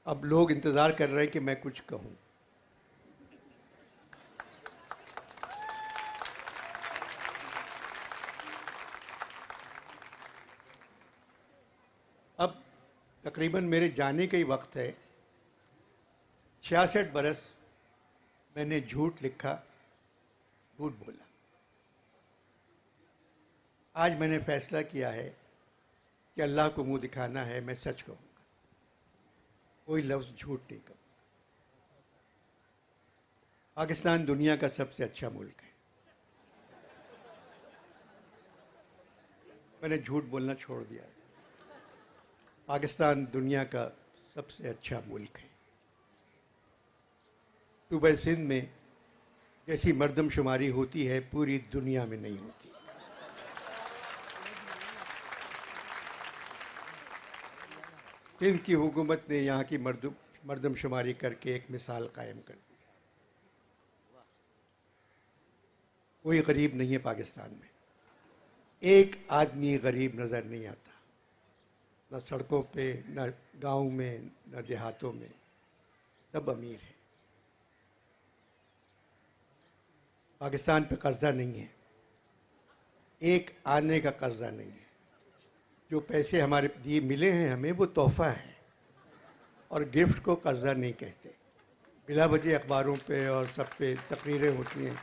अब लोग इंतज़ार कर रहे हैं कि मैं कुछ कहूँ। अब तकरीबन मेरे जाने का ही वक्त है। 66 बरस मैंने झूठ लिखा, झूठ बोला। आज मैंने फैसला किया है कि अल्लाह को मुंह दिखाना है, मैं सच कहूँगा, कोई लफ्ज़ झूठ नहीं कहूँगा। पाकिस्तान दुनिया का सबसे अच्छा मुल्क है। मैंने झूठ बोलना छोड़ दिया है। पाकिस्तान दुनिया का सबसे अच्छा मुल्क है। सूबे सिंध में जैसी मर्दमशुमारी होती है पूरी दुनिया में नहीं होती। सिंध की हुकूमत ने यहाँ की मर्दमशुमारी करके एक मिसाल कायम कर दी। कोई गरीब नहीं है पाकिस्तान में, एक आदमी गरीब नज़र नहीं आता, न सड़कों पे, न गांव में, न देहातों में, सब अमीर है। पाकिस्तान पे कर्जा नहीं है, एक आने का कर्जा नहीं है। जो पैसे हमारे दिए मिले हैं हमें, वो तोहफा है, और गिफ्ट को कर्जा नहीं कहते। बिला वजह अखबारों पे और सब पे तकरीरें होती हैं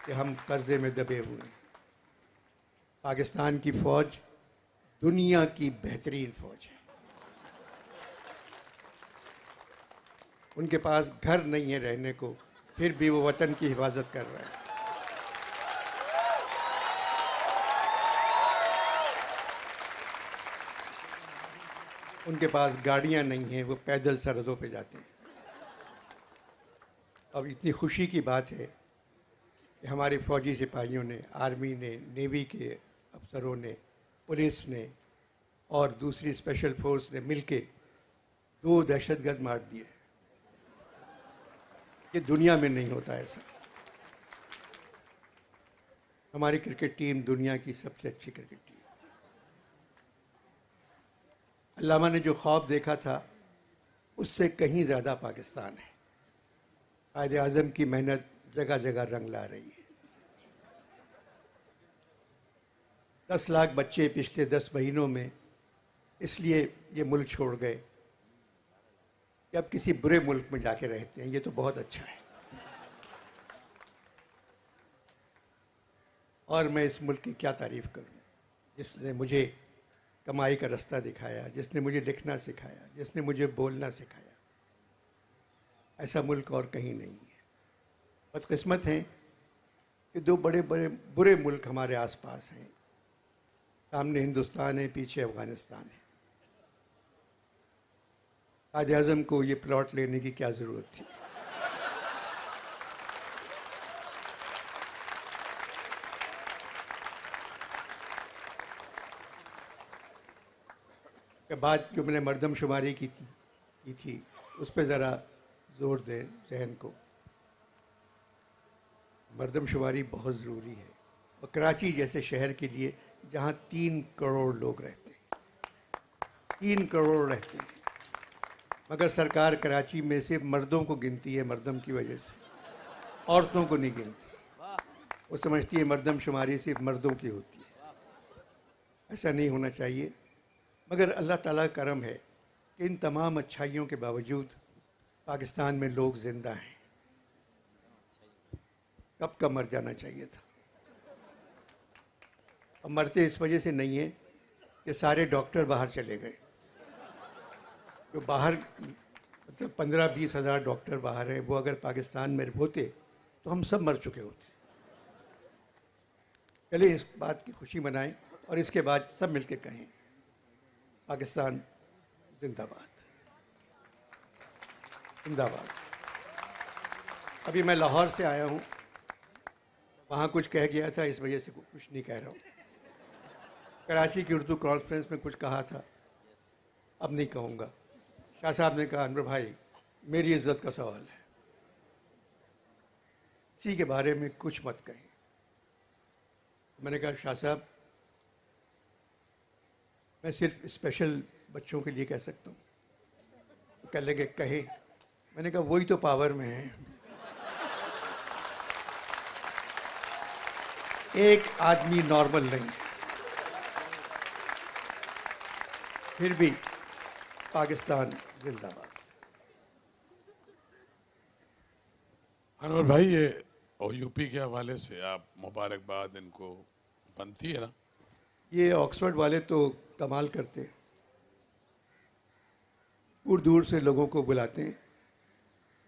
कि हम कर्जे में दबे हुए हैं। पाकिस्तान की फ़ौज दुनिया की बेहतरीन फ़ौज है। उनके पास घर नहीं है रहने को, फिर भी वो वतन की हिफाजत कर रहे हैं। उनके पास गाड़ियां नहीं हैं, वो पैदल सरहदों पे जाते हैं। अब इतनी खुशी की बात है कि हमारे फौजी सिपाहियों ने, आर्मी ने, नेवी के अफसरों ने, पुलिस ने और दूसरी स्पेशल फोर्स ने मिलके 2 दहशतगर्द मार दिए। ये दुनिया में नहीं होता ऐसा। हमारी क्रिकेट टीम दुनिया की सबसे अच्छी क्रिकेट टीम। अल्लामा ने जो ख्वाब देखा था उससे कहीं ज़्यादा पाकिस्तान है। कायदे आज़म की मेहनत जगह जगह रंग ला रही है। 10 लाख बच्चे पिछले 10 महीनों में इसलिए ये मुल्क छोड़ गए कि अब किसी बुरे मुल्क में जाके रहते हैं। ये तो बहुत अच्छा है। और मैं इस मुल्क की क्या तारीफ़ करूं, जिसने मुझे कमाई का रास्ता दिखाया, जिसने मुझे लिखना सिखाया, जिसने मुझे बोलना सिखाया। ऐसा मुल्क और कहीं नहीं है। बदकिस्मत हैं कि 2 बड़े बड़े बुरे मुल्क हमारे आसपास हैं। सामने हिंदुस्तान है, पीछे अफगानिस्तान है। कायदे आज़म को ये प्लॉट लेने की क्या ज़रूरत थी? के बाद जो मैंने मर्दमशुमारी की थी उस पर ज़रा जोर दें जहन को। मर्दमशुमारी बहुत ज़रूरी है, और कराची जैसे शहर के लिए जहाँ 3 करोड़ लोग रहते हैं, 3 करोड़ रहते हैं, मगर सरकार कराची में सिर्फ मर्दों को गिनती है। मर्दम की वजह से औरतों को नहीं गिनती। वो समझती है मर्दमशुमारी सिर्फ मर्दों की होती है। ऐसा नहीं होना चाहिए। मगर अल्लाह ताला का करम है कि इन तमाम अच्छाइयों के बावजूद पाकिस्तान में लोग ज़िंदा हैं। कब का मर जाना चाहिए था। अब मरते इस वजह से नहीं है कि सारे डॉक्टर बाहर चले गए। जो बाहर मतलब 15-20 हज़ार डॉक्टर बाहर हैं, वो अगर पाकिस्तान में होते तो हम सब मर चुके होते। चलिए इस बात की खुशी मनाएं और इसके बाद सब मिलकर कहें पाकिस्तान जिंदाबाद, जिंदाबाद। अभी मैं लाहौर से आया हूँ, वहाँ कुछ कह गया था, इस वजह से कुछ नहीं कह रहा हूँ। कराची की उर्दू कॉन्फ्रेंस में कुछ कहा था, अब नहीं कहूँगा। शाह साहब ने कहा, अनवर भाई मेरी इज्जत का सवाल है, इसी के बारे में कुछ मत कहें। मैंने कहा, शाह साहब मैं सिर्फ स्पेशल बच्चों के लिए कह सकता हूँ। कह लगे कहे, मैंने कहा वही तो पावर में है। एक आदमी नॉर्मल नहीं है, फिर भी पाकिस्तान जिंदाबाद। अनवर भाई, ये और यूपी के हवाले से आप मुबारकबाद इनको बनती है ना। ये ऑक्सफोर्ड वाले तो कमाल करते हैं, दूर दूर से लोगों को बुलाते हैं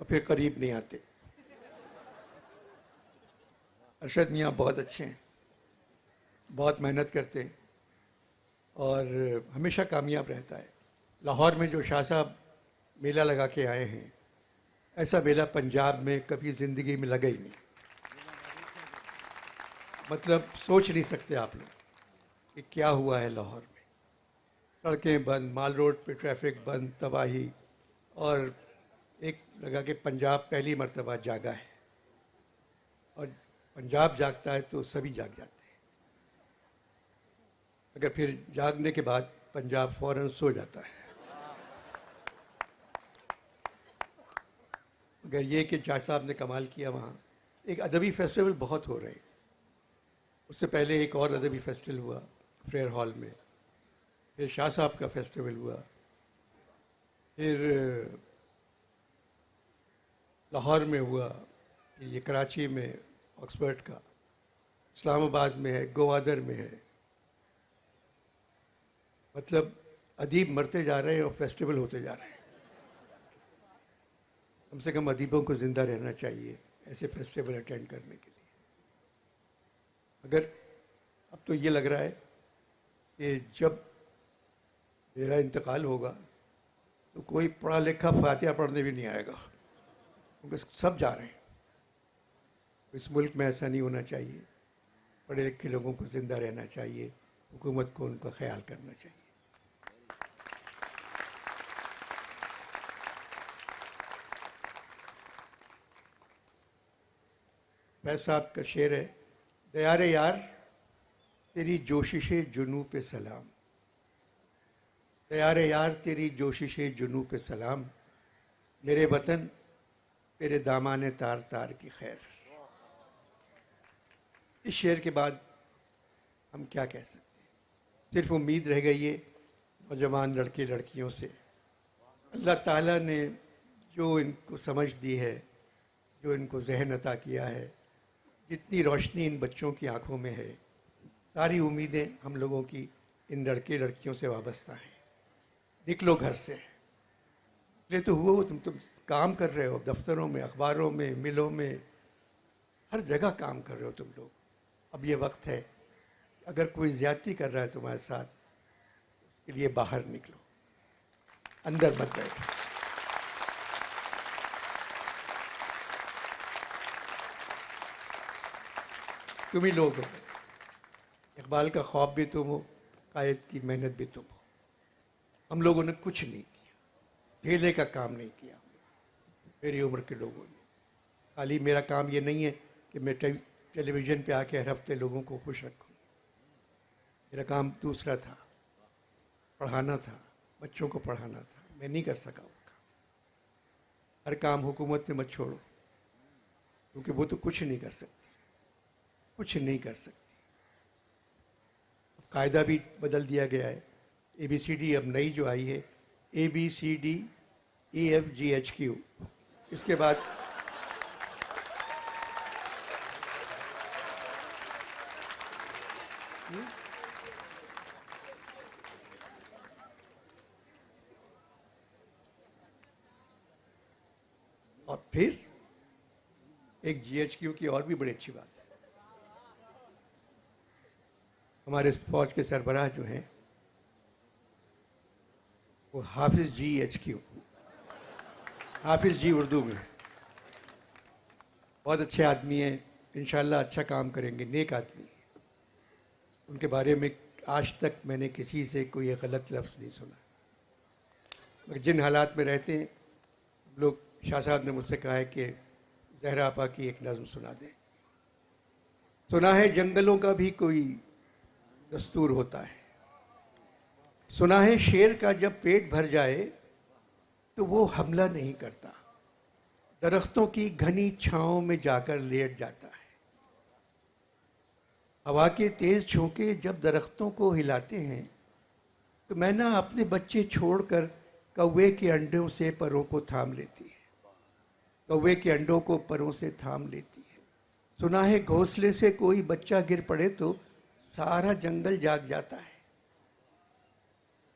और फिर करीब नहीं आते। अरशद मियाँ बहुत अच्छे हैं, बहुत मेहनत करते हैं और हमेशा कामयाब रहता है। लाहौर में जो शाह साहब मेला लगा के आए हैं, ऐसा मेला पंजाब में कभी ज़िंदगी में लगा ही नहीं। मतलब सोच नहीं सकते आप लोग कि क्या हुआ है लाहौर में। सड़कें बंद, माल रोड पे ट्रैफिक बंद, तबाही। और एक लगा कि पंजाब पहली मर्तबा जागा है, और पंजाब जागता है तो सभी जाग जाते हैं। अगर फिर जागने के बाद पंजाब फौरन सो जाता है। अगर ये कि शाह साहब ने कमाल किया, वहाँ एक अदबी फेस्टिवल बहुत हो रहे हैं। उससे पहले एक और अदबी फेस्टिवल हुआ फ्रेयर हॉल में, फिर शाह साहब का फेस्टिवल हुआ, फिर लाहौर में हुआ, ये कराची में ऑक्सफोर्ड का, इस्लामाबाद में है, ग्वादर में है। मतलब अदीब मरते जा रहे हैं और फेस्टिवल होते जा रहे हैं। कम से कम अदीबों को ज़िंदा रहना चाहिए ऐसे फेस्टिवल अटेंड करने के लिए। अगर अब तो ये लग रहा है कि जब मेरा इंतकाल होगा तो कोई पढ़ा लिखा फातिहा पढ़ने भी नहीं आएगा, क्योंकि सब जा रहे हैं। इस मुल्क में ऐसा नहीं होना चाहिए। पढ़े लिखे लोगों को ज़िंदा रहना चाहिए, हुकूमत को उनका ख्याल करना चाहिए। फैज़ साहब का शेर है, दयारे यार तेरी जोशिश जुनू पे सलाम, दयारे यार तेरी जोशिश जुनू पे सलाम, मेरे वतन तेरे दामाने तार तार की खैर। इस शेर के बाद हम क्या कह सकते हैं? सिर्फ उम्मीद रह गई है नौजवान लड़के लड़कियों से। अल्लाह ताला ने जो इनको समझ दी है, जो इनको जहन अता किया है, जितनी रोशनी इन बच्चों की आंखों में है, सारी उम्मीदें हम लोगों की इन लड़के लड़कियों से वाबस्ता हैं। निकलो घर से, ये तो हुआ तुम काम कर रहे हो, दफ्तरों में, अखबारों में, मिलों में, हर जगह काम कर रहे हो तुम लोग। अब ये वक्त है, अगर कोई ज्यादती कर रहा है तुम्हारे साथ, उसके लिए बाहर निकलो, अंदर मत बैठो। तुम ही लोग हो, इकबाल का ख्वाब भी तुम हो, कायद की मेहनत भी तुम हो। हम लोगों ने कुछ नहीं किया, धेले का काम नहीं किया मेरी उम्र के लोगों ने। खाली मेरा काम ये नहीं है कि मैं टेलीविज़न पे आके हर हफ्ते लोगों को खुश रखूं। मेरा काम दूसरा था, पढ़ाना था, बच्चों को पढ़ाना था। मैं नहीं कर सका वो काम। हर काम हुकूमत पे मत छोड़ो, क्योंकि वो तो कुछ नहीं कर सकती, कुछ नहीं कर सकती। अब कायदा भी बदल दिया गया है। ABCD अब नई जो आई है, ABCDEFGHQ, इसके बाद और फिर एक GHQ की और भी बड़ी अच्छी बात है। हमारे फौज के सरबराह जो हैं वो हाफिज GHQ, हाफिज जी उर्दू में, बहुत अच्छे आदमी हैं, इंशाल्लाह अच्छा काम करेंगे, नेक आदमी हैं। उनके बारे में आज तक मैंने किसी से कोई गलत लफ्ज़ नहीं सुना। मगर जिन हालात में रहते हैं लोग, शाह साहब ने मुझसे कहा है कि जहरा आपा की एक नज़्म सुना दें। सुना है जंगलों का भी कोई दस्तूर होता है, सुना है शेर का जब पेट भर जाए तो वो हमला नहीं करता, दरख्तों की घनी छांव में जाकर लेट जाता है। हवा के तेज झोंके जब दरख्तों को हिलाते हैं तो मैना अपने बच्चे छोड़कर कौवे के अंडों से परों को थाम लेती है, कौवे के अंडों को परों से थाम लेती है। सुना है घोंसले से कोई बच्चा गिर पड़े तो सारा जंगल जाग जाता है।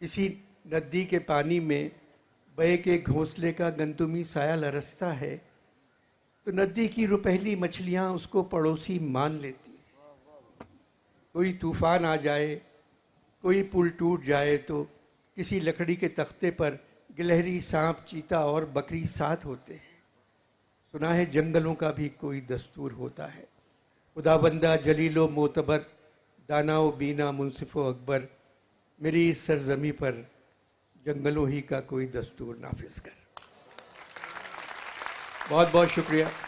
किसी नदी के पानी में बहे के घोंसले का गंतुमी साया लरसता है तो नदी की रुपहली मछलियां उसको पड़ोसी मान लेती हैं। कोई तूफान आ जाए, कोई पुल टूट जाए तो किसी लकड़ी के तख्ते पर गिलहरी, सांप, चीता और बकरी साथ होते हैं। सुना है जंगलों का भी कोई दस्तूर होता है। खुदाबंदा जलीलो मोतबर, दानाओ बीना मुंसिफो अकबर, मेरी इस सरजमी पर जंगलों ही का कोई दस्तूर नाफिज कर। बहुत बहुत शुक्रिया।